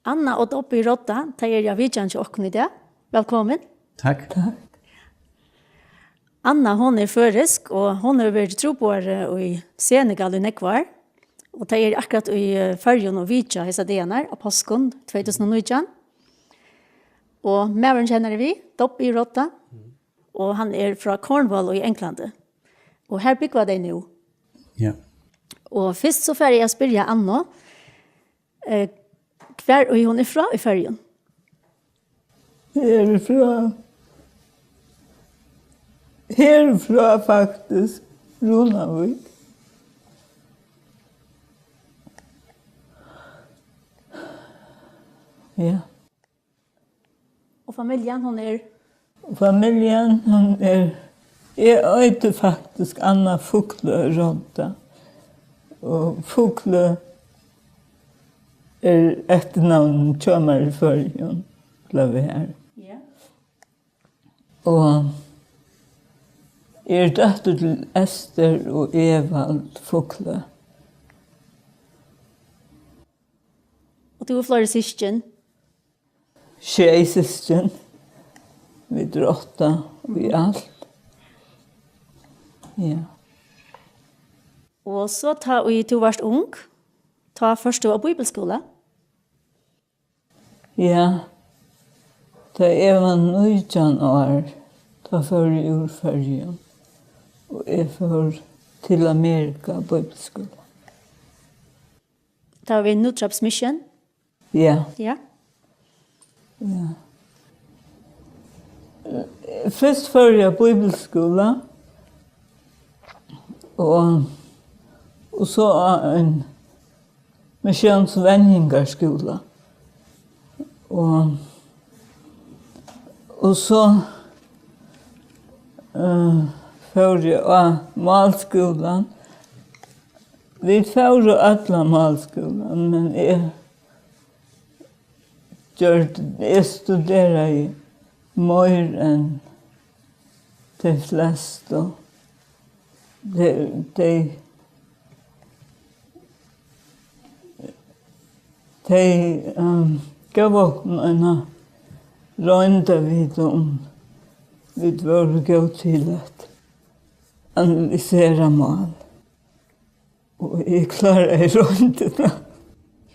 Anna og Dubby Rodda, jeg vidjan til åkken I det. Velkommen. Takk. Anna, hon førisk, og hon har vært trúboðarar I Senegal I nekvar. Og det akkurat I fyrjon og vidja hessa denar av påskon 2019. Og mæveren kjenner vi, Dubby Rodda, og han fra Cornwall I England. Og her bygger det nå. Ja. Og først så får jeg spørre Anna, hver og hun fra I fyrjon? Herfra faktisk, Ronavik. Ja. Og familien, hun Familjen, hon jag heter faktisk Anna Rodda. Och Fugle efternamn kommer I förrjun, blev här. Ja. Och dotter till Ester och Evald Fugle. Og du flere syskjen? Tjejsystern. Vi drotta vi allt. Ja. Og så tar vi to varst ung, ta først du av bibelskola. Ja. Da jeg var 19 år, da var jeg ur Färjön. Og jeg var til Amerika bibelskola. Da vi Nutraps Mission. Ja. Ja. Ja. Først var jeg bibelskola. Og så en missionsvänningarskola. Och så får jag av malskolan. Vi får alla malskolan, men jag studerar I mer än de flesta. De gav oss en runda vid var gå till att analysera mal. Och jag klarar rundorna.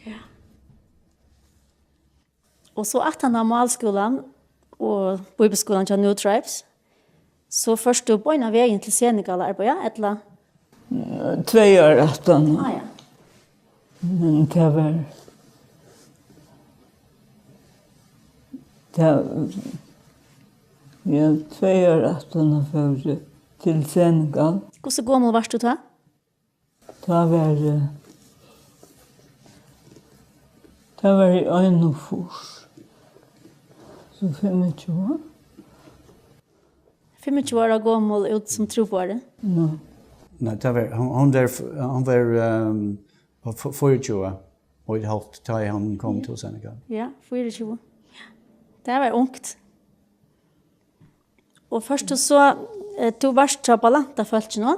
Ja. Og så at han har malskolan og bibelskolan til New Tribes, så først du bøyna veien til Senegal arbeid, eller? 2 år aftan. Ah, ja. Men det var... Ja, 2 år aftan för till Senegal. Hvordan gammel var du da? Det var I 21. Så 25. 25 år gammel ut som trúboðari. No. Nej, det var hon var 24 och ett halvt tag han kom till Senegal. Ja, 24. Det var ungt. Og først så, du varst til Balanta følt nå?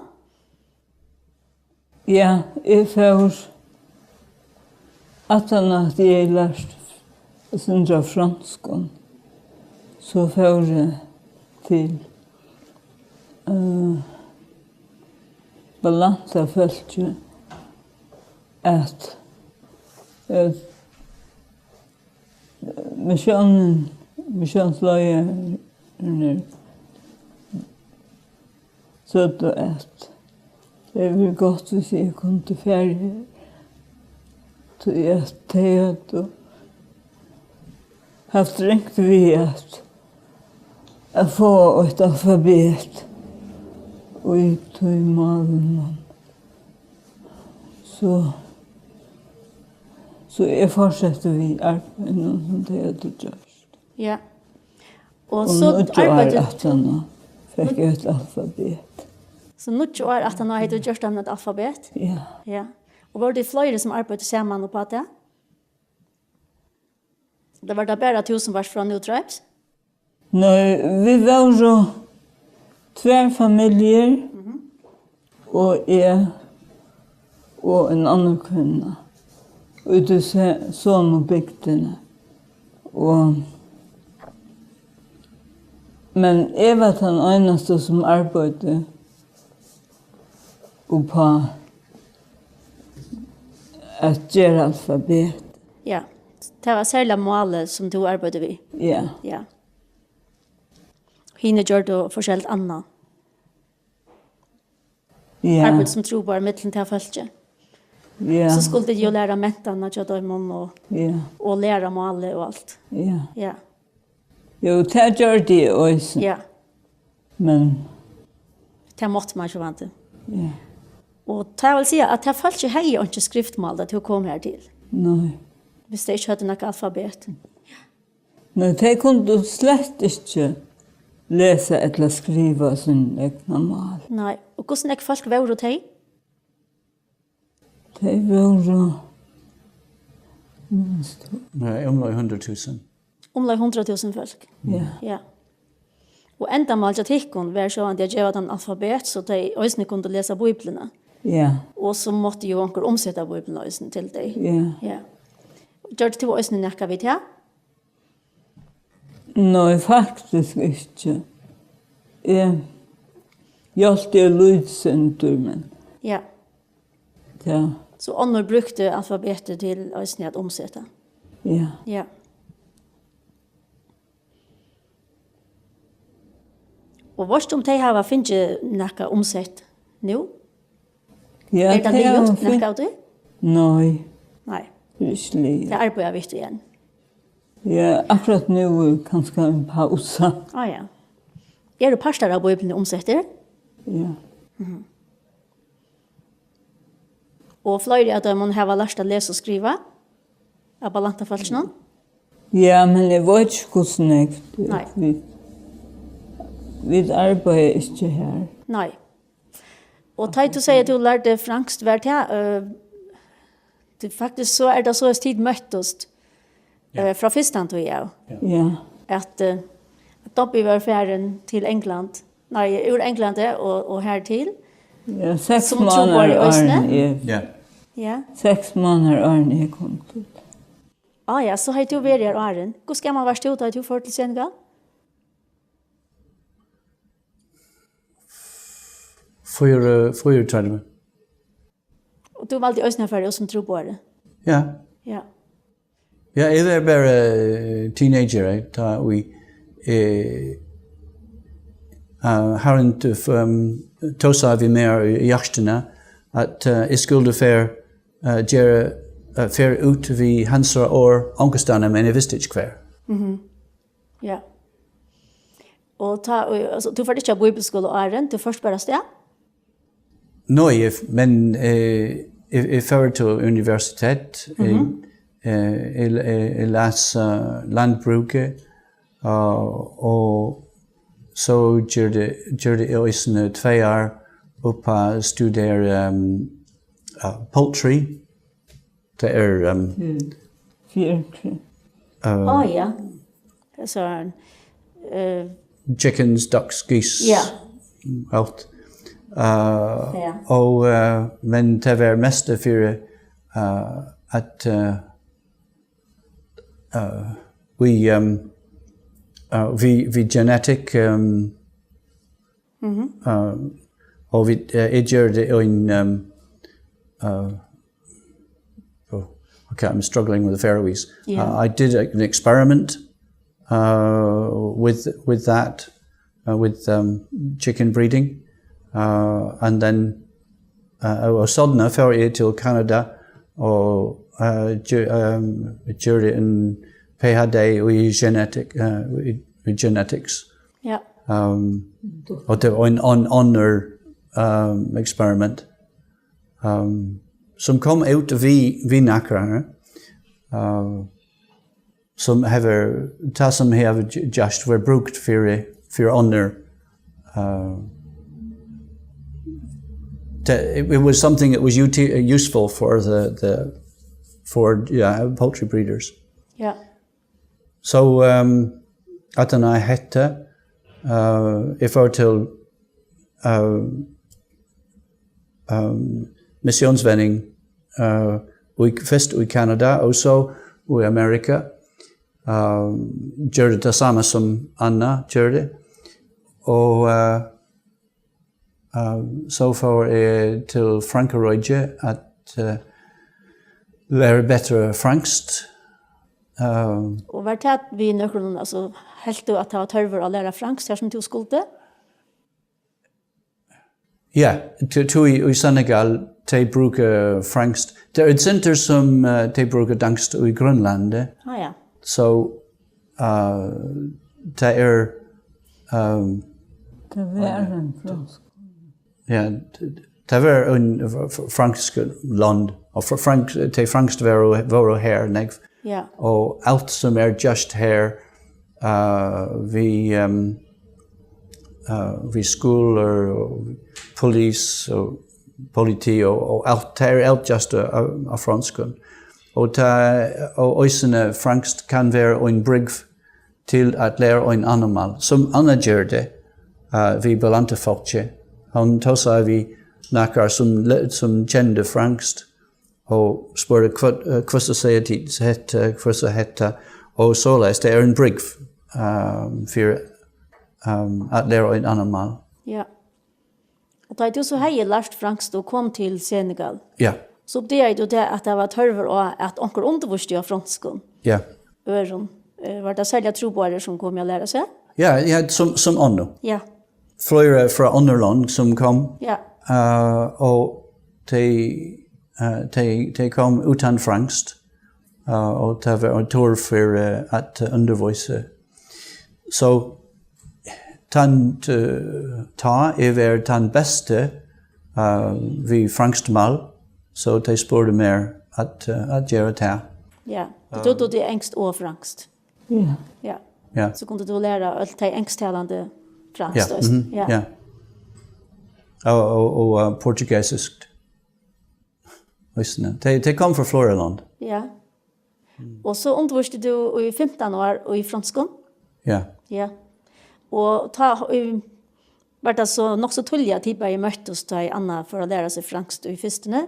Ja, jeg får at jeg lært syndra franskon, så får jeg til Balanta følt at missionsløyene så att det var gott hvis jeg kom til ferie. Så jeg teget og haft ringt vi at få et alfabet og I tog malen. Så jeg fortsetter vi arbeidet som det hadde gjort. Ja. Og så arbeidet fikk jeg et alfabet. Så nå år at han har gjort dem et alfabet? Ja. Ja. Og var det flere som arbeidet sammen på det? Det var det bare 1000 var fra New Tribes? Nej, vi var så 2 familjer och jag och en annan kvinna. ute i sommerbygdene. Men jeg var den eneste som arbeidde på at gjøre alfabet. Ja. Det var særlig målet som du arbeidde ved. Ja. Ja. Hine gjør du forskjellig annet. Ja. Arbeid som trúboðarar mittlen til følge. Ja. Så skulle de jo lære mentene til dem Ja. og lære målet og alt. Ja. Ja. Jo, det gjør de også. Ja. Men Det måtte man ikke vante. ja. Og det vil si at det følte hei ikke skriftmål da til å komme her til. Nei. Hvis det ikke hadde noe alfabet. Men de kunne slett ikke lese eller skrive sin egna mål. Nei. Og hvordan er folk var og de? De var Omlag 100,000. Omlag 100,000 folk. ja. Ja. Og enda mal til tikkun var så at jeg gjør den alfabet, så de også kunne lese biblene. Ja. Og så måtte jo onker omsette biblene også til dem. Ja. Ja. Gjør det til også nekka vidt, ja? Nei, faktisk ikke. Jeg hjalp lydsendur, men Ja. ja. Så ånder brukte alfabetet til også at omsette. Ja. Ja. Og hvorst om de har finnet nekka omsett nå? Ja, Er det livet nekka av det? Nei, Nei, ikke det livet. arbeider vi igjen. Ja, akkurat nå er kanskje en pausa. Ja. Er det parstar av Bibelen omsetter? Ja. Og flere av dem har lært å lese og skrive av balantafalsene? Ja, men jeg vet ikke hvordan jeg... Nei. Vi arbeider ikke her. Nei. Og da du sier at du lærte franskt, var det faktisk så er det så tid møttes fra første tog jeg. Ja. At Dubby var ferdig til England. Nei, ur England og her til. Ja, 6 Som trúboðari måneder også? åren er... Ja. Ja. 6 måneder åren er kom til. Ja, så har du vært her åren. Hvor skal man være da du får til Senegal? Fyra tredje. Og du valgte også for som trúboðari. Ja. Ja. Ja, jeg var bare teenager, da vi har ikke tog seg vi mer i hjertene, at jeg skulle gjøre ut vi hansra år angstene, men jeg visste ikke hver. Ja. Og altså, du får ikke ha bibelskole og åren, du først bare sted? Nei, men jeg fører til universitet. Jeg las landbruket, og så gjør det også 2 år opp å studere poultry. Det er... Virkelig. Ja. Så chickens, ducks, geese, ja. alt. Ja. Og, men det var mest for at vi genetic og vi gjør det en okay, I'm struggling with the Faroese. Yeah. I did an experiment with that, with chicken breeding, and then suddenly før jeg til Canada og gjorde en PhD i genetics. Ja. Og det var en honor experiment. Som kom ut vi nakrarna, som har just var brukt for honor. It was something that was useful for poultry breeders. Ja. So at I hette if I till missionsvending först i Kanada och så i Amerika. Gör det detsamma som Anna gör det. Och så får jag till Frankrike att lära bättre franskt. Och vart det vi nökron alltså helt du att ha törver att lära franskt här som du skulle? Ja, i Senegal de brukar franskt. Det är ett center som de brukar danskt i Grönland. Ah ja. Så det är Det var en fransk. ja, det var en fransk land och det franskt var här negv. Ja. Och allt som är just här vi skolor och polis och politi och allt här allt just av franskan. Och ösene franskt kan vara en brygg till att lära en animal. Som Anna gör det, vi belante folket. Hon tosar vi nackar som kände franskt och spörde vad så säger det hette, vad så hette. Och så läst det är en brygg för att lära en animal. Ja. Och då du så hej lärt franskt och kom till Senegal. Ja. Så det är det att det var törver och att onkel undervisade av franskan. Ja. Öron. Var det särskilt trúboðarar som kom att lära sig? Ja, som Anno. Ja. Flera från Underland som kom. Ja. Och de kom utan franskt. Och det var en tur för att undervisa. Så ta över den bästa vid franskt mal. Så de spurgade mer att göra det. Ja. Det tog det engst och franskt. Ja. Ja. Ja. Så kunde du lära allt det engsttalande franskt. Ja. Ja. Och portugisiskt. De kom från Floriland. Ja. Och så undervisade du i 15 år i franskan. Ja. Ja. Och var det så nog så tulliga typer i möttes då i Anna för att lära sig franskt i fyrstene?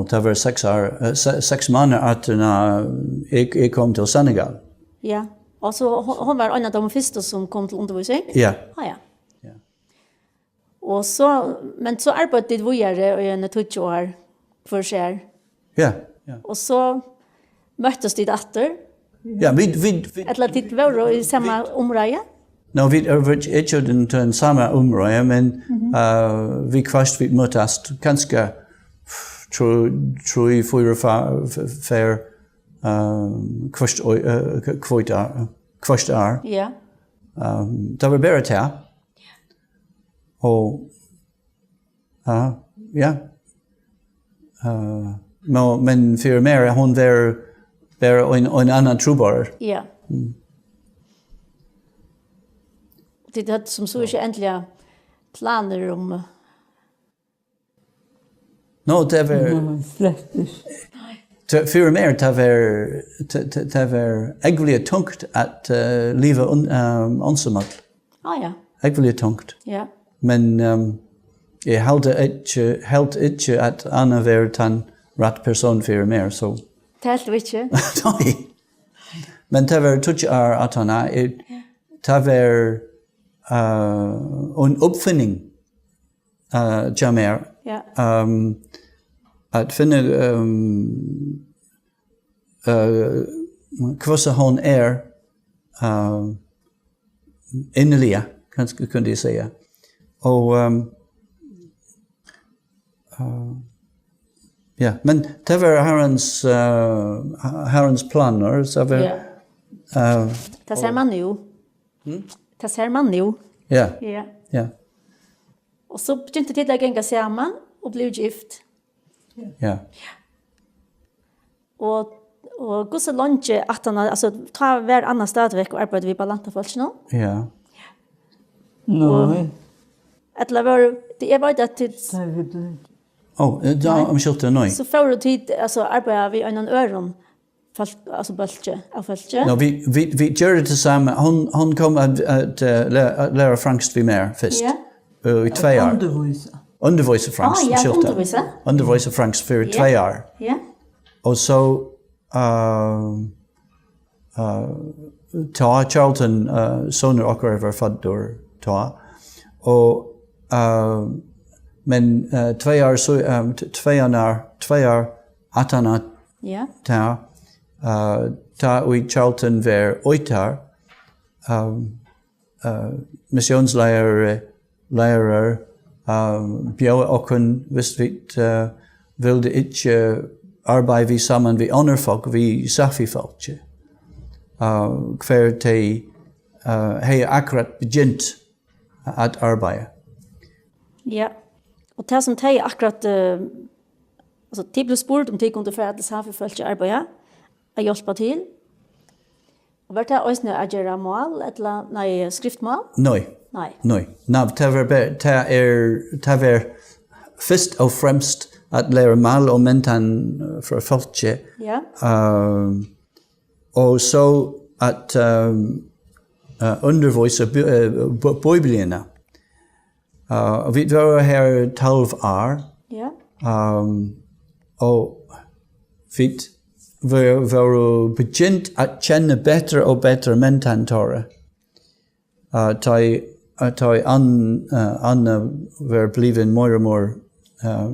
Det var 6 månader att jag kom till Senegal. Ja. Och så hon var en av de första som kom till undervisning? Ja. Ah, ja. Och så, men så arbetade vi i en 20 år för sig. Ja. Och så möttes de åter. Ja, vi Eller det var i samma område? no, vi är inte i samma område, men vi kvast vi möttes ganska tror jag för kvast år. Ja. Det var bara det. Och ja. Men för mer hon var en annan trúboðarar. Ja. Det hade som så inte äntligen planer om... No, det var... För mer det var äggligt tungt att leva ensamt. Ah ja. Äggligt tungt. Ja. Men jag hade inte att Anna var den rätt person för mer, så... Tält vi inte. Nej. Men det var touch att han det var en uppfinning jammer. Ja. Att finna vad hon är innerliga, kunde jag säga. Och ja, men det var Herrens planer, så var Det ser man ju. Det ser man ju. Ja. Ja. Ja. Och så begynte det att gänga samman och blev gift. Ja. Och hur så långt att han alltså ta var annan stadveck och arbetade vi på lantafolk nu? Ja. Nej. Eller var det var det att Om skilta nej. så får du tid alltså arbeta vi en öron fast alltså bultje av fultje. No, vi gör det tillsammans. Hon kom att lära franskt vi mer först. Ja. I 2 år. undervoice Franks. Ja, undervoice. Undervoice Franks för 2 år. Ja. Och så ta Charlton soner och över föddor ta. Och men 2 år så 2 år atana Ja. ta vi Charlton ver 8 år missionslärare bjöd och visst vi ville inte arbeta vi samman vi andra folk vi safi-folk. Kvar de har akkurat begynt att arbeta. Ja. Och det som de akkurat alltså de blev spurt om de kunde för att safi-folk arbeta att hjälpa till. Och vart det också att göra mål eller nej skriftmål? Nej. Nav det var först och främst att lära mål och mentan för folk. Ja. Och så att undervisa bibelierna. Vi var här 12 år. Ja. Och vi var begynt att känna bättre och bättre mentan Torah. Ta Anna var bliven mer och mer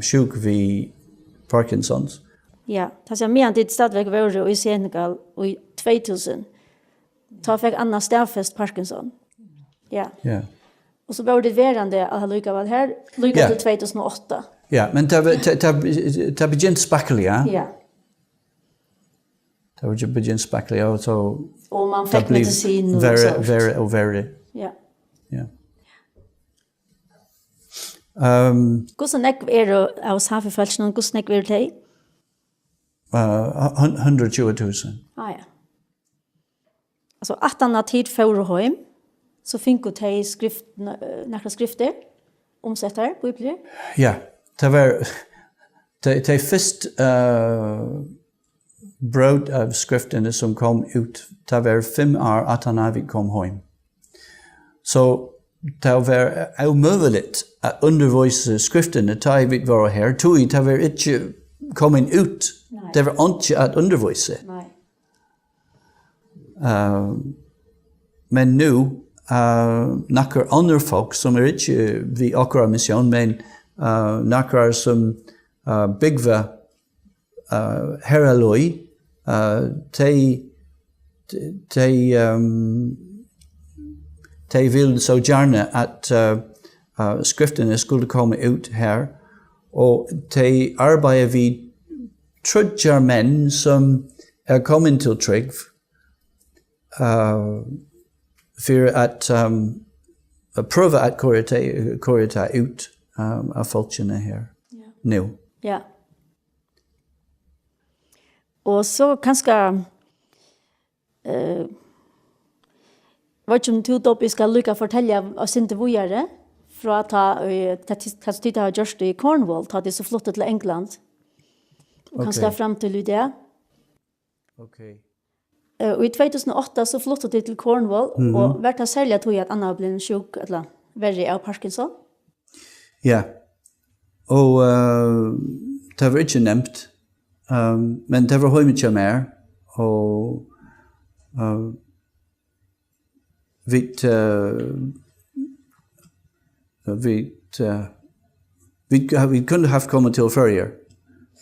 sjuk vid Parkinsons. Ja, det är mer än det stadväg var i Senegal i 2000. Ta fick Anna stafest Parkinson. Ja. Ja. Och så var det verande att lycka väl här, lycka till 2008. Ja, men det begynte spackliga. Ja. Det var begynte spackliga så. Och man fick medicin och så. Very. Ja. Ja. Hur snack är det av safi-folken? Hur snack är det? 120,000. Ja. Alltså att han tid för hem så fick de några skrifter omsätter bibler. Ja, det var det först bröd av skrifterna som kom ut. Det var 5 år att han kom hem. Så det var omöjligt att undervisa skrifterna till vi var här. Det var inte kommit ut. Det var inte att undervisa. Nej. Men nu några andra folk som är inte vid akkurat mission men några som byggva herraloj de vill så gärna att skrifterna skulle komma ut här och de arbetar vid trudjar män som är kommit till trygg för att pröva att korrigera ut av folkerna här nu. Ja. Och så kanske vad som du då ska lycka fortälja oss inte vidare från att ha titta har gjort i Cornwall ta det så flott till England. Och kanske fram till det. Okej. Och i 2008 så flyttade det till Cornwall och vart det särskilt att Anna blev sjuk eller värre av Parkinson. Ja. Och det var inte nämnt. Men det var mycket mer och vi kunde haft kommit till förr.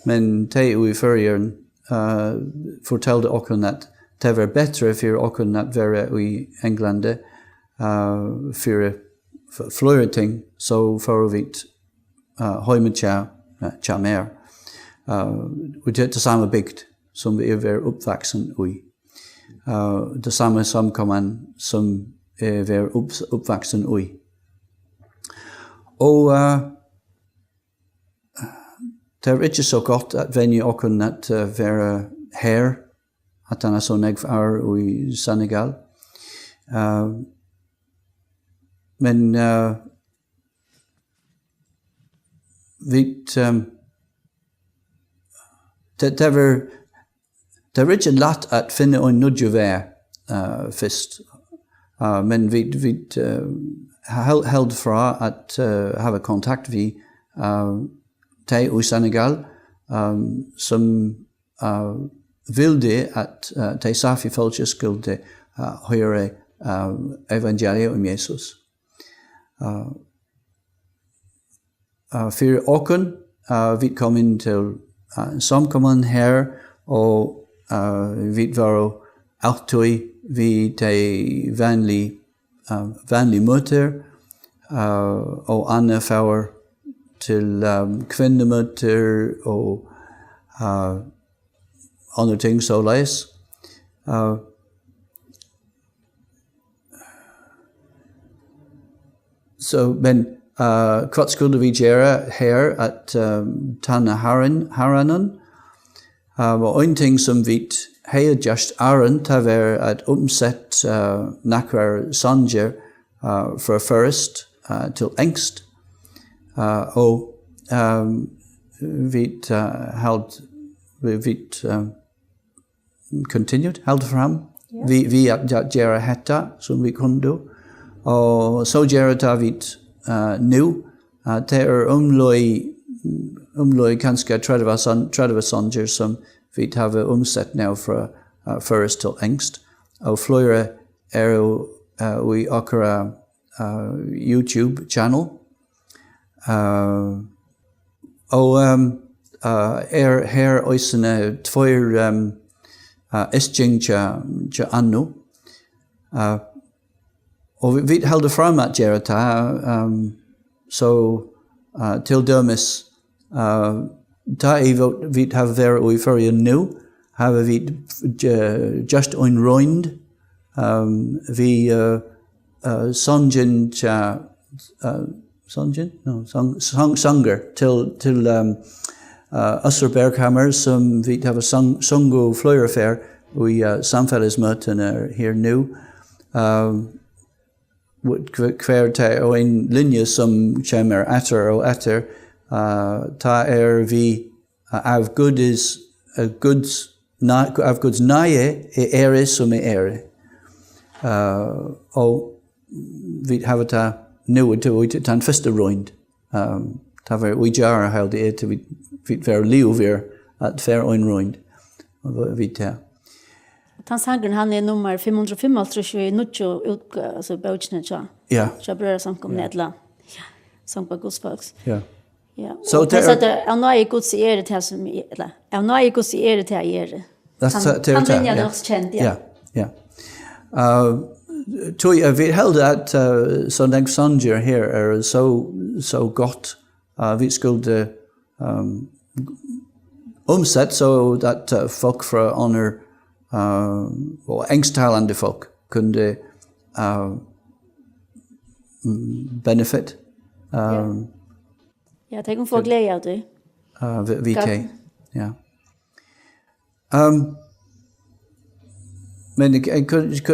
Men det i förr fortällde också att det var bättre för oss att vara i England för flera ting så får vi hemma tja mer. Och det är samma bygd som vi är uppvuxen i. Det samma samkomman som är uppvuxen i. Och det är inte så gott att vänja och att vara här, att han är så negvar i Senegal. Men det var inte lätt att finna en nudjuvä först. Men vi held fra att ha kontakt med te i Senegal som ville at te safi folk skulle høre evangeliet om Jesus. For åken vi kom inn til samkommen her og vi var alltid vi de vanlige møter og andre fører til kvinnemøter og andre ting så leis. Men hva skulle vi gjøre her at tanne haranen? Og en ting som vi har just Aaron til at omsett nakvar sanger fra først til engst. Og vi held frem. Vi gjør hetta som vi kunne. Og så gjør det nu. Det omløy kanskje 30 sanger som vi har omsett nå fra først til engst. Og flere vi akkurat YouTube-channel. Og her øysene tvær isting til anno. Og vi holder frem at gjøre det, så til dømes, da vi har vært i førre nå, har vi just en røynd, vi sanger til Øster Berghammer, som vi har sunget flere før i samfunnsmøtene her nå. Hver til og en linje som kommer etter og etter, ta vi av Guds nøye ære som ære. Og vi har det nu til den første røynd. Vi gjør helt det til vi får liv at få en røynd. Vi tar. Tansangen han nummer 555 i Nuccio alltså bouchna cha. Ja. Så bröder som kom nedla. Ja. Som på Guds folks. Ja. Ja. Så det så det är några Guds är det som eller är några Guds är det här är. Han den jag också känd ja. Ja. Tog vi held at så den sanger her er så godt. Vi skulle omsett så at folk fra under og engsttalende folk kunne benefit. Ja, det kan få glæde af det. Vi kan, ja. Men jeg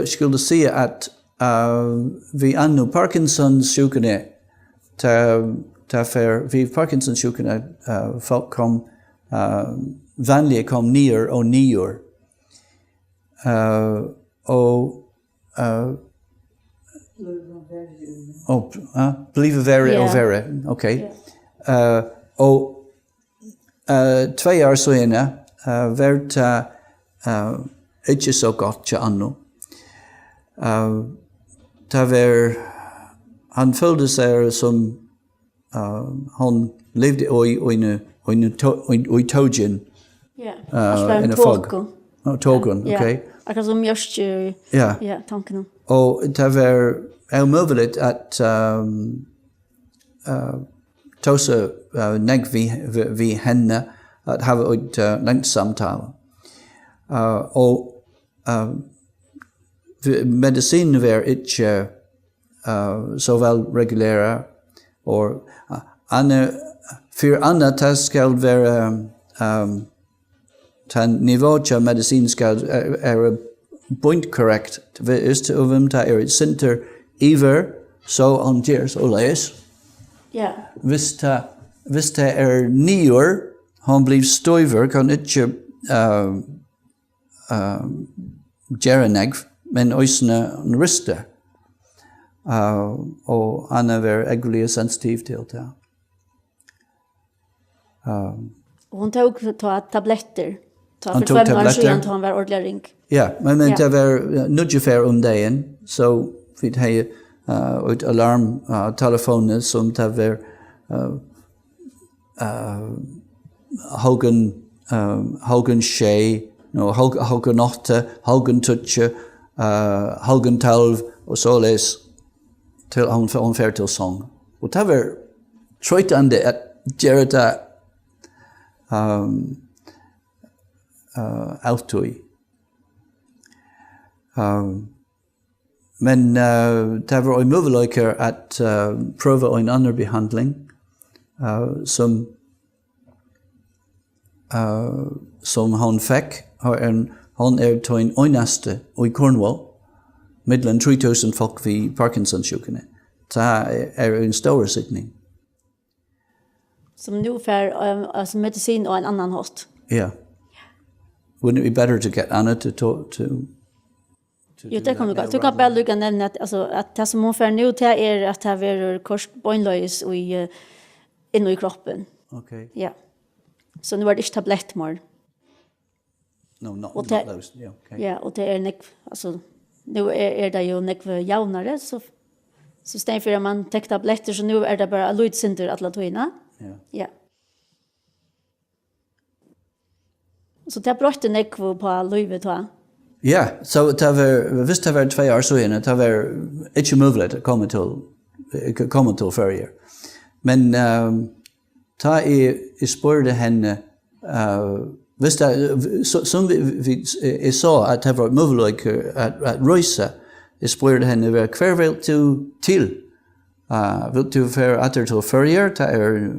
skulle sige, at vi anno Parkinsons-sykene, vi Parkinsons-sykene, folk kom, vanlige kom 9 og 9 år. Blive verre og verre, okay. Og 2 år senere, vært ikke så godt til anno. Han følte seg som han levde i togen. Ja, en fog. Togen, okay. Akkurat som mjørst ja, tanken. Og det var umulig at ta seg negg vi henne at ha et lengt samtale. Og medicinen var ikke så vel regulære, og for andre det skal være den nivå til medicin skal være point korrekt. Hvis det er et center iver, så han gjør så leis. Ja. Hvis det er 9 år, han blir støyver, kan ikke gjøre negv, men øysene ryster. Og han er egentlig sensitiv til det. Och hon tog tabletter. Hon För tog 5 år tabletter. sedan hon var ordentlig ring. Ja, men Ja. det var nudgefair dagen, så vi hade ett alarm telefoner som det var Hogan Shay, Hogan 8, Hogan Tutje, Hogan 12 och så läs till hon fär till sång. Och det var tröjtande att göra det autoi. Men det var en möjlighet att pröva en annan behandling som hon fick. Hon till en enaste i Cornwall, mellan 3000 folk vid Parkinson-sjukan. Det en stor sittning. Som nu för alltså medicin och en annan host. Yeah. Wouldn't it be better to get Anna to talk to Jo, det kommer gå. Du kan bara lukka nämna att det som hon får nu till är att det är korsbånlös in i kroppen. Okay. Ja. Så nu är det inte tablettmål. No, not those. Yeah, okay. Ja, och det är nu är det ju nekv jaunare, så istället för att man tar tabletter, så nu är det bara lydsynder att latoina. Yeah. Ja. Så det brått nekv på livet då. Ja, så det var, visst det var 2 år sedan, det var inte möjligt att komma till färger. Men ta i spårade henne, visst som vi sa att det var möjligt att rösa, i spårade henne var kvar vill du till. Vill du för att till färger, det är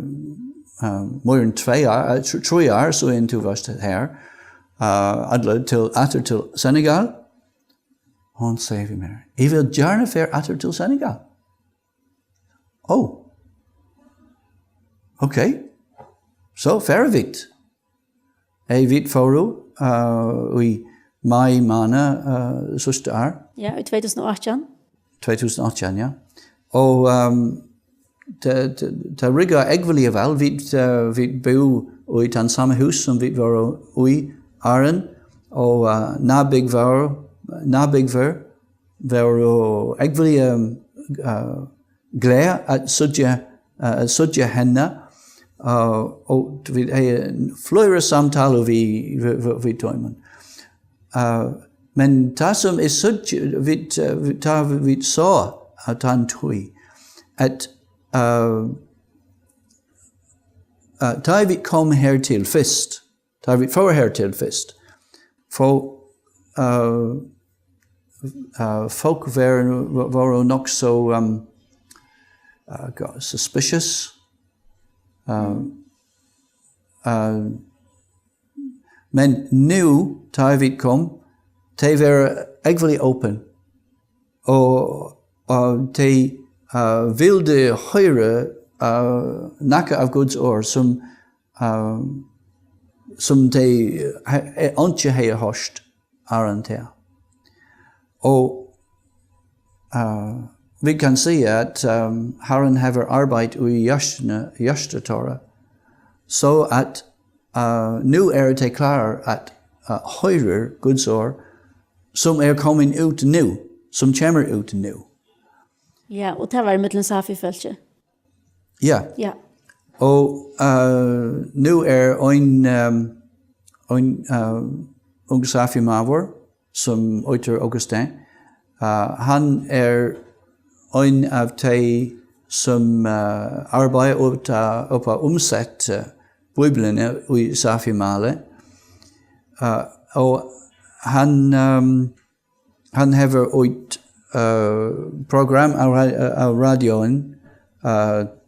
mer än 2 år, 3 år så in du var här. Atter till Senegal. Hon säger vi mer. Jag vill gärna för atter till Senegal. Oh. Okej. Okay. Så färre vitt. Jag vet förru i maj månad syster. Ja, i 2018. 2018, ja. Och det riggar äggväldigt väl. Vi bor i den samma hus som vi var i Aaron och nabigvar var äggväldigt glad att sudja henne och vi har flera samtal vi tar. Men det som är sudja vi sa att han tog att tar vi kom här till först, tar vi för här till först, för folk var nog så suspicious. Men nu tar vi kom, de var egentlig open, och de ville höra nacka av Guds ord som de inte har hört arranterat. Och vi kan säga att Herren har arbetat i hjärtat så att nu är det klart att höra Guds ord som är kommit ut nu, som kommer ut nu. Ja, och det var mittlen Safi-fölke. Ja. Ja. Och nu är en ung Safi-mavor som heter Augustin. Han är en av de som arbetar upp att omsätta Bibeln i Safi-male. Och han har ett program av radion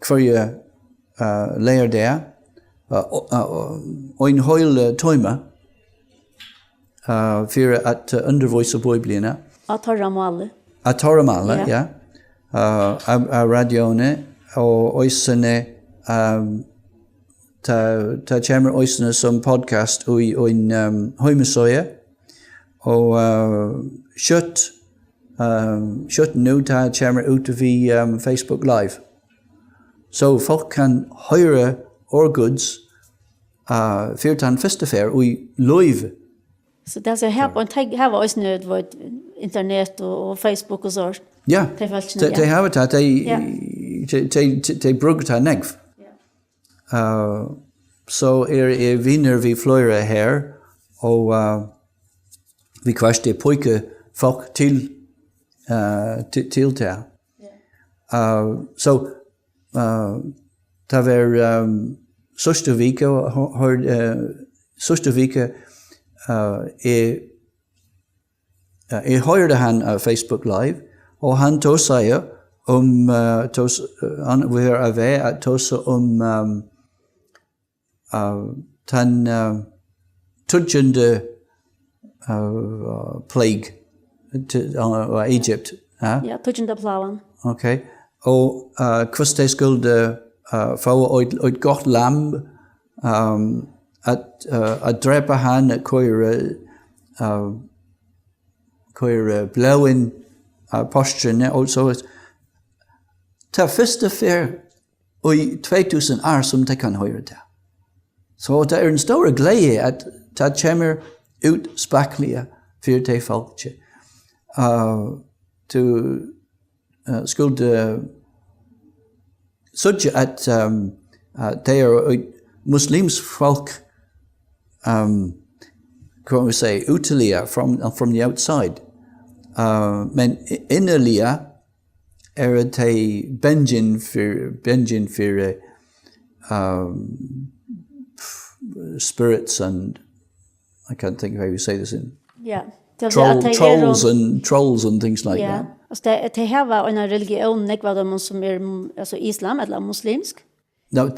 kvarje lärdag och en hel timme för att undervisa Bibeln. Att torra mål. Att torra mål, ja. Av radion och ösene ta kommer ösene som podcast i en hemsida och kött nu ta kommer ut via Facebook Live. Så folk kan höra Guds fyrtan første fer og i live. Så det är här på en här var också nöd vad internet och Facebook och så. Ja, Det var de har det, de brukar ta negv. Så vinner vi fløyre her, og vi kvarste pojke folk til det. Så det var sørste vike, jeg hørte han av Facebook Live, og han tog seg om, han var av vei at tog seg om den tudjende plague av Egypt. Ja, tudjende plagen. Okay. Og hvordan de skulle få et godt lam, at drepe han, at køyre blåen posterne, og så. Det første fer i 2000 år som de kan høre det. Så det en stor glede at det kommer ut spaklige for de folk. Du skulle suggest at det muslims folk kan vi say ytterligere from the outside. Men innerligere det benjen for spirits and I can't think of how you say this in. Yeah. Trolls and things like that. Alltså det här var en religion nekvad som alltså islam eller muslimsk. No,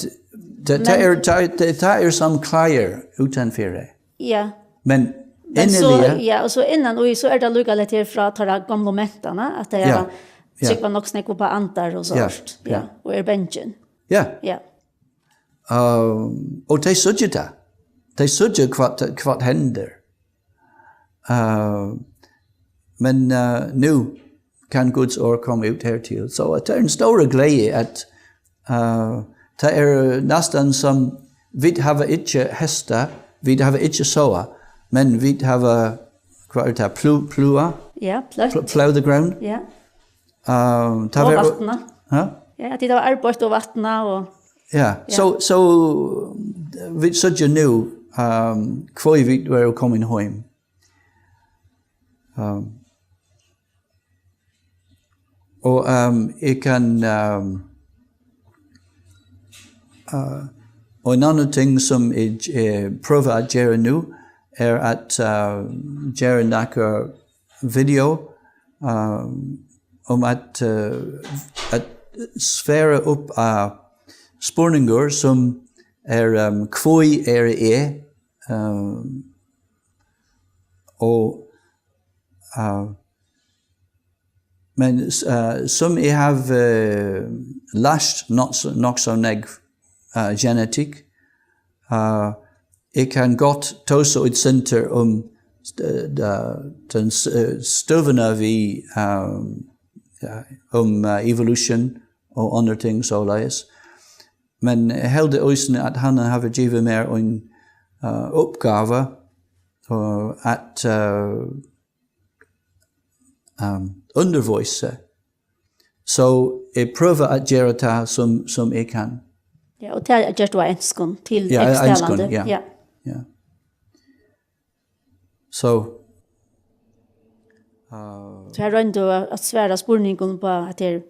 det som klarer utanför det. Ja. Men så ja, och så innan och så det lukka lite från ta gamla mentarna att det var tycker man också på antar och så. Ja. Och benchen. Ja. Ja. Och det sudger det. Det sudger vad händer. Men nu kan Guds ord komma ut här till. Så det är en stor glädje att det är nästan som vi har inte hästar, vi har inte såa, men vi har vad är det plua? Ja, plow the ground. Ja. Och vattna. Ja, det var arbete och vattna och ja. Så vi sudger nu kvar vi var coming hem. Och jag kan och en annan ting som jag prövar att göra nu är att göra en video om att sfära upp spårningar som är kvoj och men som jag har lärt nog så neg genetik. Jag kan gott ta så ett center om den stuvarna vi om evolution och andra ting så läs. Men helde ösen att han har givet mer en uppgave att undervisa. Så jag prövar att göra det som jag kan. Ja, och det är just vad enskan till externande. Ja. Så så här ändå att svära spårningen på att det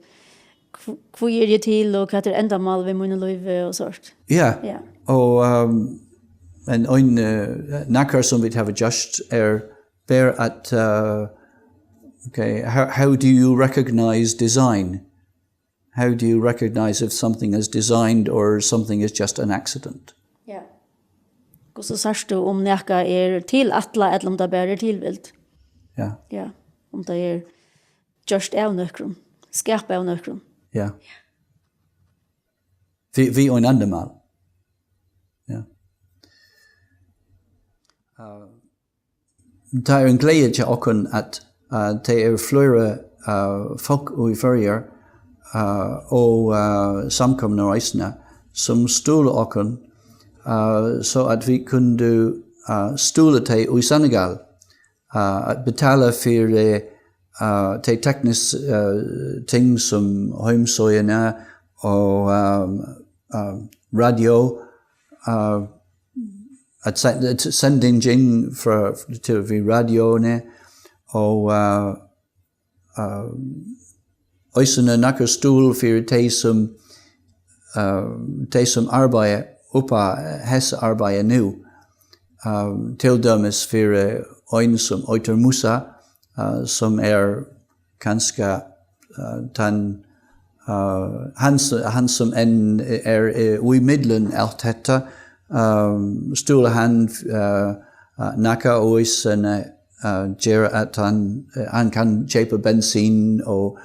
vad är det till och att det ända mal vi måste leva och sånt. Ja. Och en nackar som vi har just bear at okay, how do you recognize design? How do you recognize if something is designed or something is just an accident? Ja. Och så sägs du om näka är till attla eller om det bara är tillvilt. Ja. Ja. Om det är just av nökron. Skärpa av nökron. Ja. Vi en andemal. Ja. Det är en glädje till okon att det är flera folk och i förr och samkomna reisna som stod okon så att vi kunde stola till i Senegal att betala för till tekniska ting som hemsöjande och radio att sända in till vid radion och ösna nacker stol för de som arbetar uppa hessa arbetar nu till dömes för en som Oyter Musa som ganska han som en i middelen allt detta stola han nacka oisen gera att han kan köpa bensin och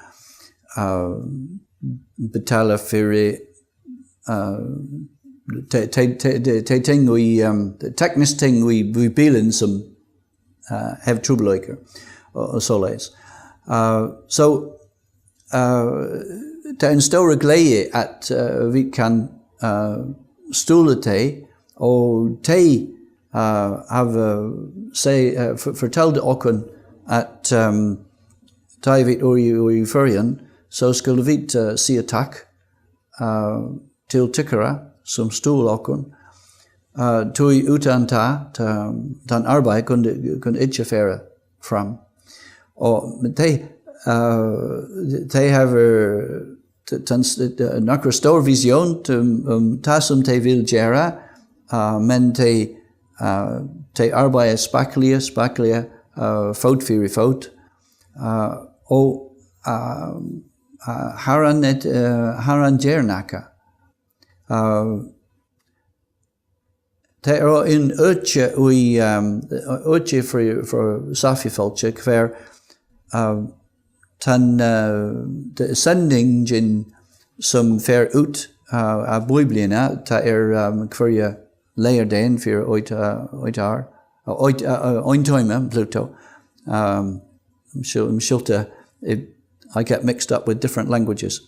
betala för ting vi teknisk ting vi bilen som have trubbeløyker og således. Så det en stor glæde at vi kan stole til, og de har fortalt okken at David i førjen, så skulle vi sige tak til tykkere som stod okken. Tog utan den arbejde kunne ikke fære frem. Og de har nok stor vision om det som de vil gøre, men de arbejder spakkelige, fot for fot. Og har han gør nakke. Det en øtje for Safi-folket, hver den sendingen som fer ut av Bibliene, det hver leierdagen for 8 år, 1 time, Pluto. I get mixed up with different languages.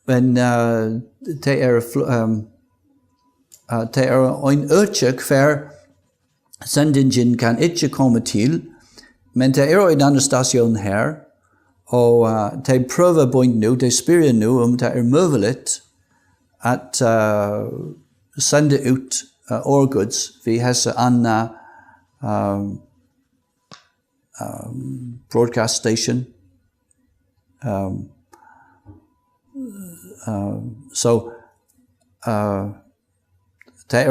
Men det en øtje hver sendingen kan ikke komme til, men det en anden station her, og de prøver på nu, de spørger nu om det muligt at sende ut årgods ved hese andre broadcast station. Så det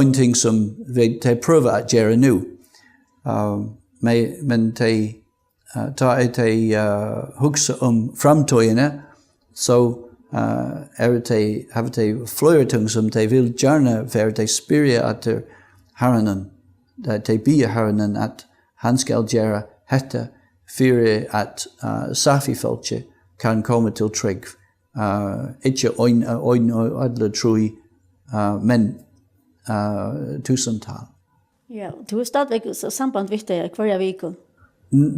en ting som de prøver at gøre nu. Men de husker om fremtøjene, så har de flere ting som de vil gerne være, de spørger at Herren, de bier Herren at han skal gøre dette, for at Safi-folket kan komme til trygg. Ikke ødle troi, men tusindtal. Ja, du har stadigvæk samband med det hver vik.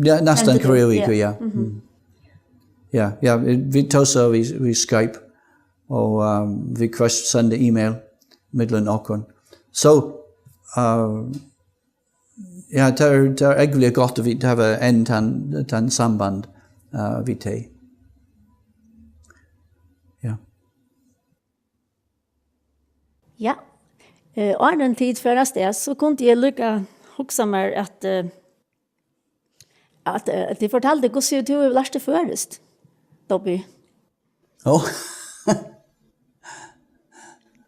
Ja, næsten hver vik, ja. Ja, vi tog så vi Skype, og vi kan sende e-mail mellem okken. Så, ja, det egentlig godt at vi har en samband vi tager. Ja, og den tid før det, så kunne jeg lykke huske meg at de fortalte hvordan du har lært det først, Dubby.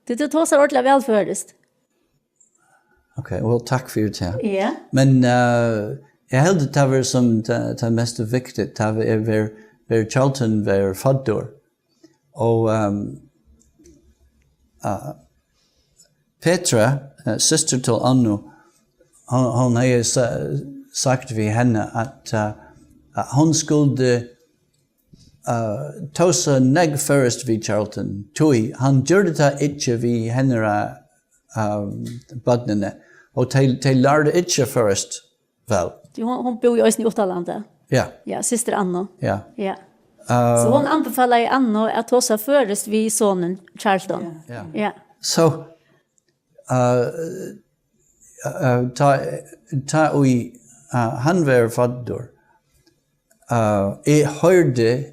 Du tog så ordentlig vel først. Okay, well, takk for det. Ja. Men jeg held det var som det mest viktigt, det var Charlton var fødder. Og Petra, syster til Anno, hun har sagt ved henne at hun skulle ta seg neg først ved Charlton. Han gjorde det ikke ved henne badnene, og de lærte ikke først vel. Hun bor jo også i Uttalandet. Ja. Ja, syster Anno. Ja. Ja. Så hon anbefaler Anna att ta sig först vid sonen Charlton. Ja. Ja. Så ta ui han var faddur. Jeg hørte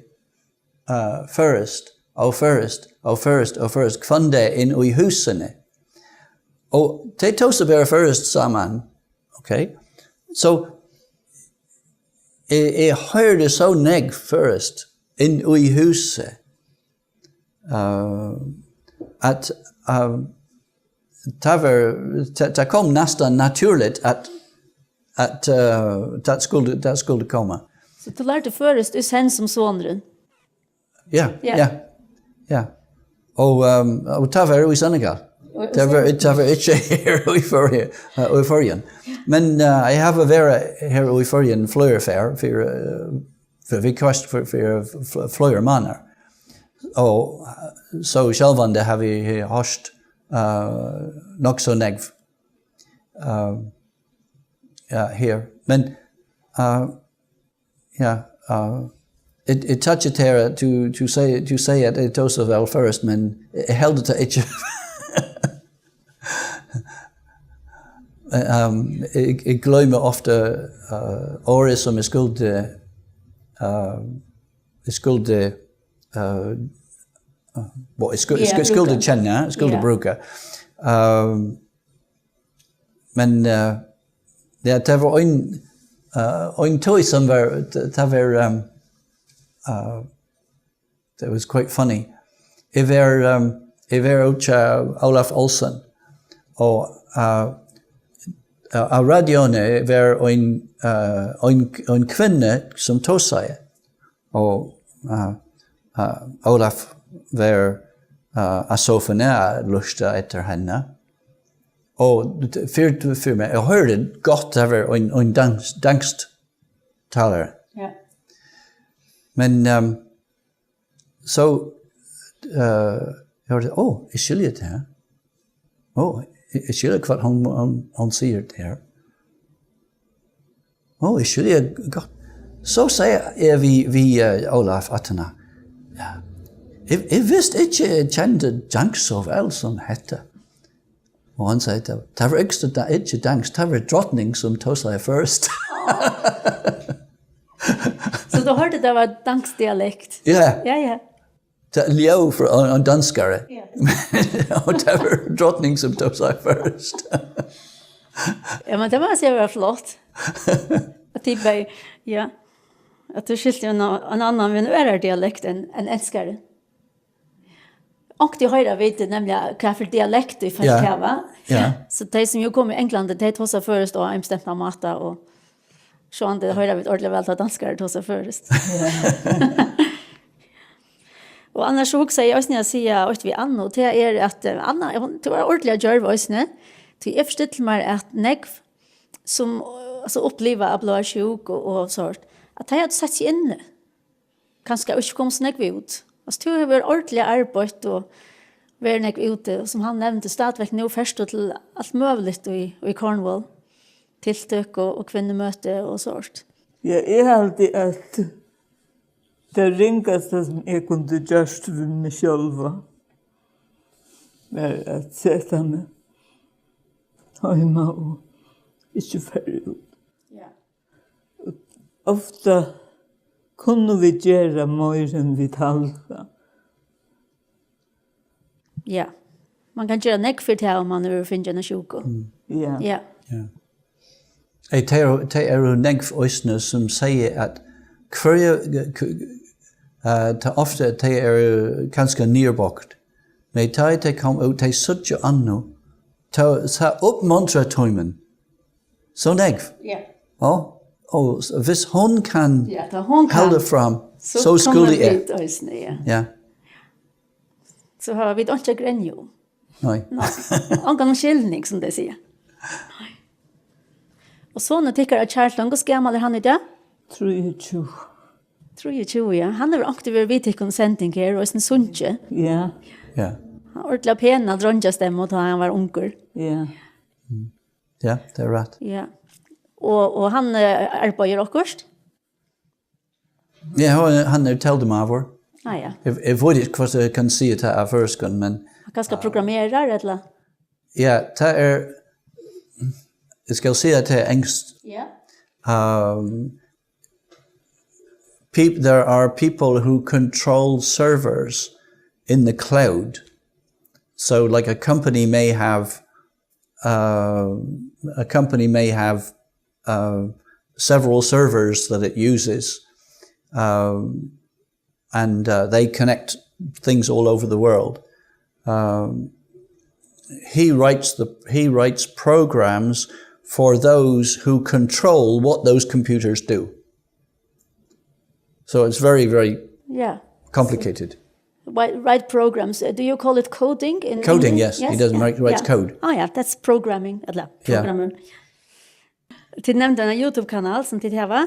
først kvande inn i husene. Og de tog seg bare først sammen. Okay? Så jeg hørte så negg først inn i huset at det kom nästan naturligt att det skulle komma. Så du lärde först i sen som sonren. Ja. Och det var i Senegal. Det var inte här i förrän. Men jag har varit här i förrän flöjafär för vi kost för flöjarmannar. Och så självande har vi hört nog så negv här. Men it touched teirra to say at it also väl först, men jag held det inte. Jag glömmer ofta året som jag skulle känna, skulle bruka. Men det var en toy som var that was quite funny. Jag var Olaf Olsen och av radion var en kvinna som tog sig och Olaf var asofena lusta efter henne. Och för mig, jag hörde gott över en danskt talare. Ja. Men så jag hörde, jag skiljer det här. Jag skiljer vad hon säger det här. Jag skiljer gott. Så säger vi Olaf att henne, jag visste inte jag kände dansk så väl som hette. Och han säger, det var inte dansk, det var drottning som tog sig först. Så du hörde det var dansk dialekt? Ja. Det ljöv för en danskare. Ja. Och det var drottning som tog sig först. Ja, men det var så var flott. Att typ ja. Att du skilte en annan men är dialekt än älskare. Och det höra vet nämligen vad för dialekt i Falkava. Ja. Så de som ju kommer i England det tar sig först och bestämma mata och så han det höra vet ordentligt väl att danskar tar sig först. Och annars så säger jag när jag säger att vi Anna det är att Anna hon det var ordentligt gör voice till efterstill mig att negv som alltså uppleva att bli sjuk och sånt att jag hade satt sig inne. Kanske inte kom så negv ut. Alltså det var ordentligt arbete och var negv ute som han nämnde stadverk nu först till allt möjligt i Cornwall. Tilltök och kvinnomöte och sånt. Ja, jag har alltid att det ringaste som jag kunde göra för mig själv var att sätta mig hemma och inte färre ut. Ja. Ofta kunde vi göra mer än vi talade. Ja. Man kan göra negv för det om man är finner en sjuko. Ja. Ja. Det är negv ösne som säger att ofta det är ganska nerbakt. Men det kom ut, det suttje anno, ta uppmuntra töjmen. Så negv. Ja. Och hvis hon kan hon kan hålla fram, så skulle det. Ja. Så har vi inte grenjo. Nej. Han kan skillning som det säger. Och så när tycker att Charlton går gammal är han i det? 23, ja. Han är aktiv i vidtikonsenting här och sin sunche. Ja. Ja. Han ordla pena dronjastämma då han var onkel. Ja. Ja, det är rätt. Ja. Och han arbetar också. Ja, han told dem av. Ah, ja. Jeg vet ikke hva jeg kan si til av førsken, men Han skal programmera, eller? ja, det jeg skal si at det engst. Ja. There are people who control servers in the cloud. So like a company may have several servers that it uses, and they connect things all over the world. He writes programs for those who control what those computers do. So it's very, very complicated. Write programs. Do you call it coding? Coding, yes. He does writes code. Ah, ja, that's programming. Eller, programmer. Til nevnte en YouTube-kanal som til hava.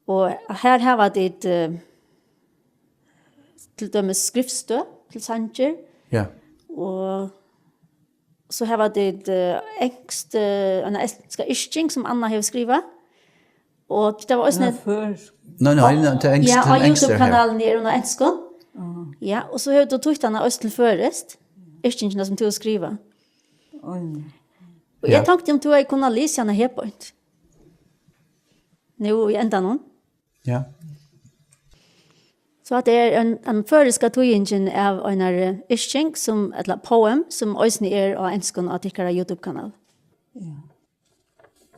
Og her hava dit til dømes skriftstø til sanger. Ja. Og så hava dit engst, en engelska isching som Anna har skriva. Og det var også No, det er engst ja, til og engst her. YouTube-kanalen er under engelskon. Ja, og så har du tog han også til først. Ischingene som til å skriva. Og jeg tenkte om du har kunnet lese henne her på et. Nå i enda noen. Ja. Så at det er en føreska togingen av en isching, som et poem, som også er av enskån av tikkere YouTube-kanal. Ja.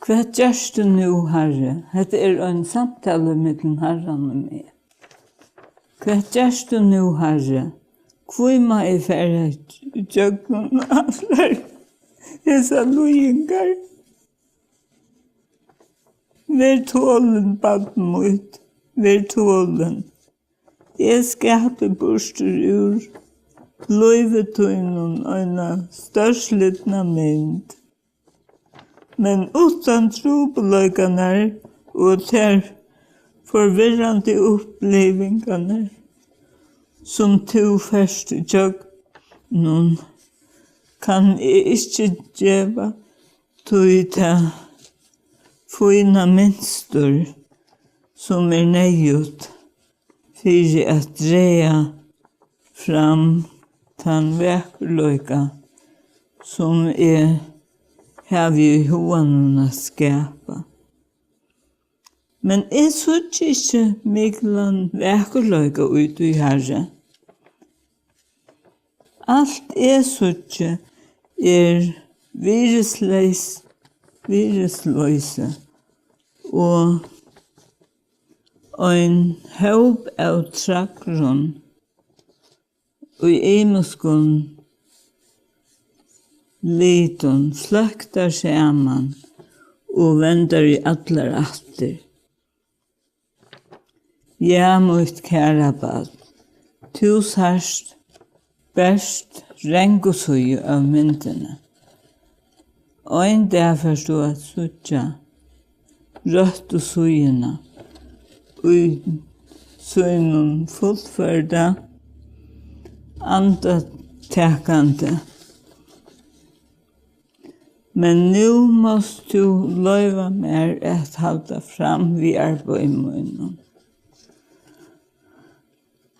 Hva gjørs du nå, Herre? Dette er en samtale mellom Herren og meg. Hva gjørs du nå, Herre? Hvor må jeg fære tjøkken alle disse løyengar? Vær tålen, baden mot. Vær tålen. Jeg skaper borster ur løyvetøynen og en størslitna mynd. Men utan trúboðarar og ter forvirrande upplevingarna som to først jag nun kan ikke gjeva tøyta fina minstur som nejut fyrir at dreja fram tan vekkerløyka som har vi i hovanen å skapa. Men jeg synes ikke miklan vekkerløyga ut i Herre. Alt jeg synes virusløse og en håp av trakron og ymiskon liton sløktar saman og vender i allar atter. Ja, mot kæra bad, tu sarst best rengosøy av myndene. Og en dag forstå at suttja rødt og søyene og søynen fullførda andatekande. Men nu måste du løyva mer at halda fram vi arbeidsmunnen.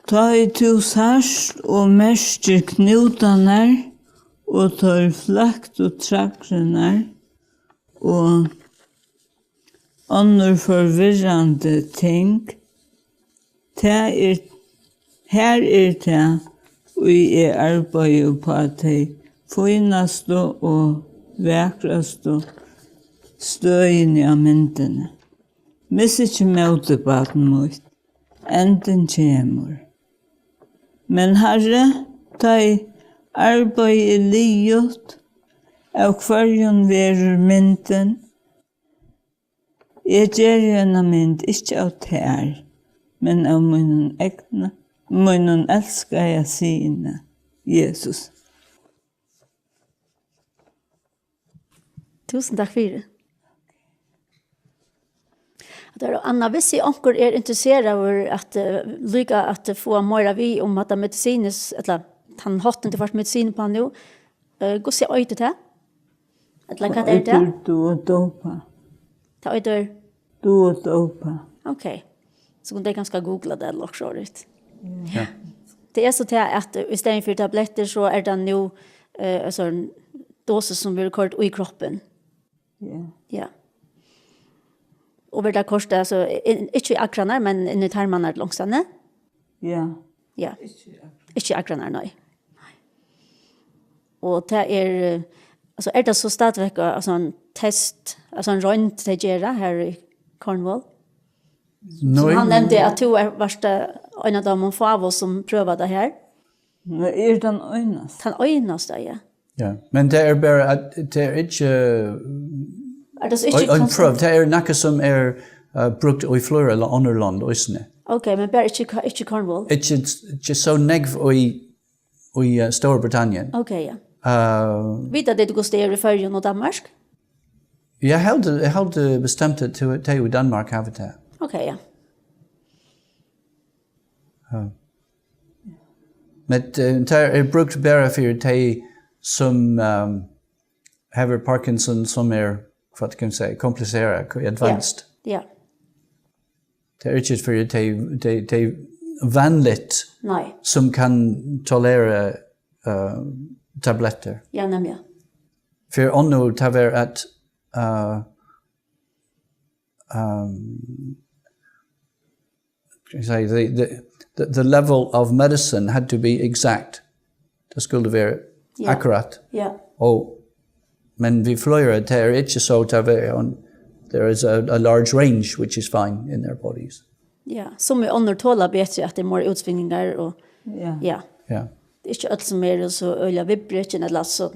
Ta i to sarst og mestir knutarnar og tar flakt og trakrenar og annor forvirrande ting. Her det vi arbeider på at de finaste og vekraste støyene av myndene. Miss ikke møtebaten mot, enden kommer. Men Herre, ta i arbeid livet av hverjon verur mynden. Jeg gjør en mynd, ikke av tær, men av munnen elsker jeg sine, Jesus. Tusen takk for det. Anna, hvis jeg anker er interessert av at lykke at få mer vi om at medisines, eller han hatten til hvert medisin på han nå, gå se øyde til? Eller hva er det? Du og dopa. Ta øyde? Du og dopa. Ok. så kunde jag ganska googla det eller också rätt. Ja. Det är så att istället för tabletter så är det nu alltså doser som blir kort i kroppen. Ja. Ja. Och vad det kostar alltså inte akranar men in i tarmarna långsamt. Ja. Ja. Inte akranar nej. Och det är alltså är det så stadväck alltså en test alltså en rönt det gör här i Cornwall. Så han nämnde att du varst en av de få av oss som prövade det här. Men är den ögnast? Han ögnaste, ja. Ja, men det är bara att det är inte Är det så inte en konstant? pröv, det är något som är brukt i flera eller andra land också. Okej, men bara inte Cornwall. It's just so negv i Storbritannien. Okej, ja. Vet du det du går styr i Färjön och Danmark? Jag hade bestämt det till i Danmark har det. Okej, ja. Men det är brukt bara för de som har Parkinson som är, vad kan man säga, komplicerat, advanced. Ja. Det är inte för de vanligt Nej. som kan tolerera tabletter. Ja, nämligen. För onno det var att the level of medicine had to be exact. Det skulle vara akkurat. Ja. Men vi flyger det är inte så there is a large range which is fine in their bodies. Ja, som är under tåla bättre att det är mer utsvingningar och Ja. ja. Yeah. Det är inte allt som är så öliga vibbröten eller så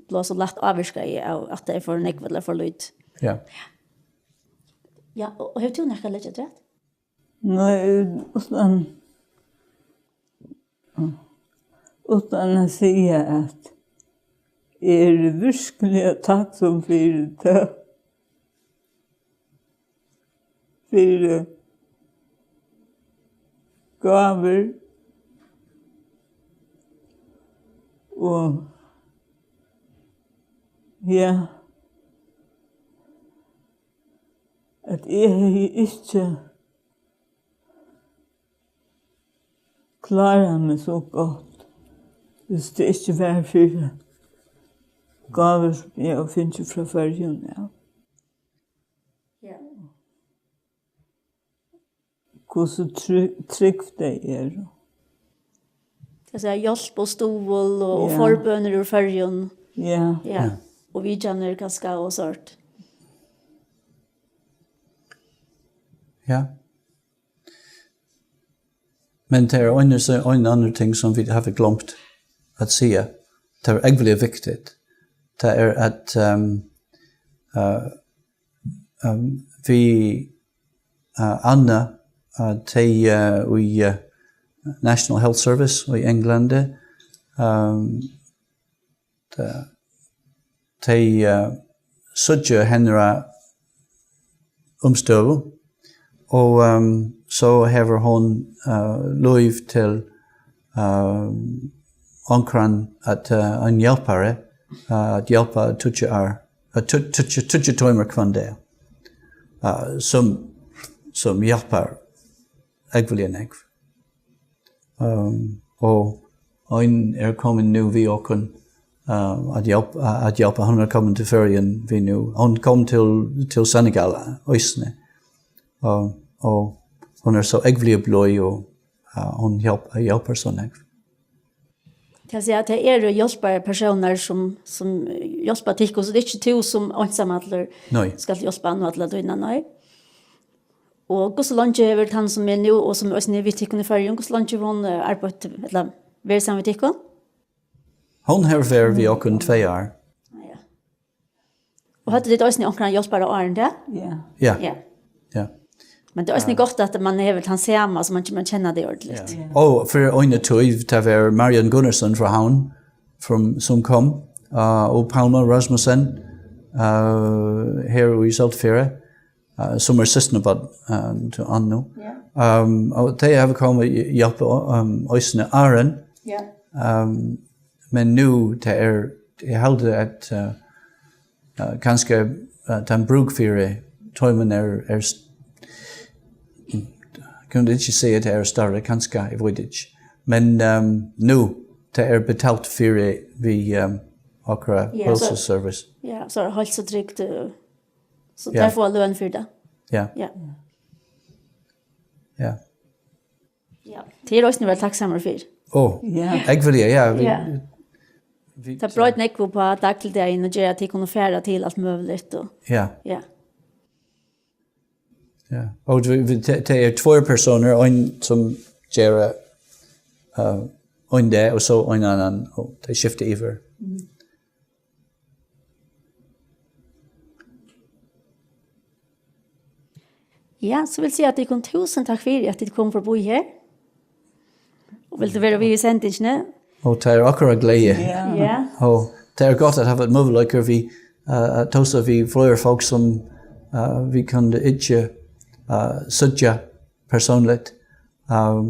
blir så lätt avvirka i att det är för nekv eller för lyd. Yeah. Ja, och hur tog näka lite rätt? Nej, utan att säga att är verkligen tacksam för det. För gaver och ja, att jag inte klarar mig så gott hvis det ikke var for gaver som jeg finner fra Färjön. Ja. Ja. Hvordan trygg det er. Jag säger hjälp och stol och förböner ur Färjön. Ja. Ja. Och vi känner ganska och sort. Ja. Men det är en annan ting som vi har glömt att säga. Det är väldigt viktigt. Det är att vi Anna till i National Health Service i England till sudja henra omstöv och så har hon lov till ankran att en hjälpare att hjälpa tutja timer kvande som hjälper äggviljen och en är kommit nu vi och att hjälpa hon har kommit till Färjön vi nu hon kom till Senegal ösne och hon är så äggvillig blöj och hon hjälper så näck. Jag säger att det är hjälpbara personer som hjälper till och så det är inte du som ensamma ska hjälpa andra att lära nej. Och hur så långt över han som är nu och som också är vid i Färjön, hur så långt hon arbetar eller ver samma tikon? Hon har varit vid och 2 år. Ja. Och hade det också någon hjälpbara åren där? Ja. Ja. Men det är också gott att man är väl han samma så man känner det ordentligt. Och för en tid det var Marian Gunnarsson från Havn som kom och Palma Rasmussen här i Saltfjärde som är systerna till Anno. Och de har kommit hjälpa ösne Aron. Men nu det är jag hade att ganska den bruk för toimen är kunde inte säga att det är större, kanske, jag vet inte. Men nu, det är betalt för vi akkurat hälsoservice. Ja, så är det hälsotryggt. Så Ja. där får lön för det. Ja. Ja. Ja. Ja. Det är också väl tacksamma för. Ja. Jag vill det, ja. Ja. Det är bra att nekva på dagligdagen och göra att de kan färda till allt möjligt. Och, Ja. ja. Ja. Och det är två personer, en som gör en det och så en annan och det skiftar över. Ja, så vill säga att det kom 1000 tack för att det kom för att bo här. Och vill det vara vi i sändningen? Och det är akkurat glädje. Ja. Och det är gott att ha ett möjlighet vi tosa vi fler folk som vi kan inte södja personligt. Ja,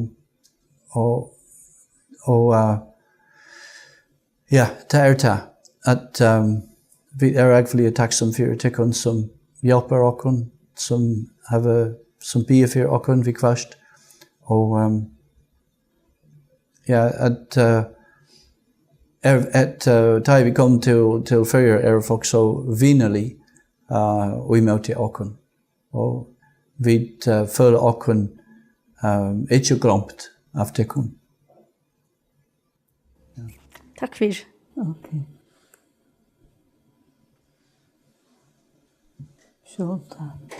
det är det. Att vi är verkligen tacksam för tyckon som hjälper oss, som bier för oss vid kvast. Och ja, att där vi kom till förr är folk så vinnerlig och emot oss. Och vi följer oss inte glömt av tyckon. Tack för. Okej. Så tack.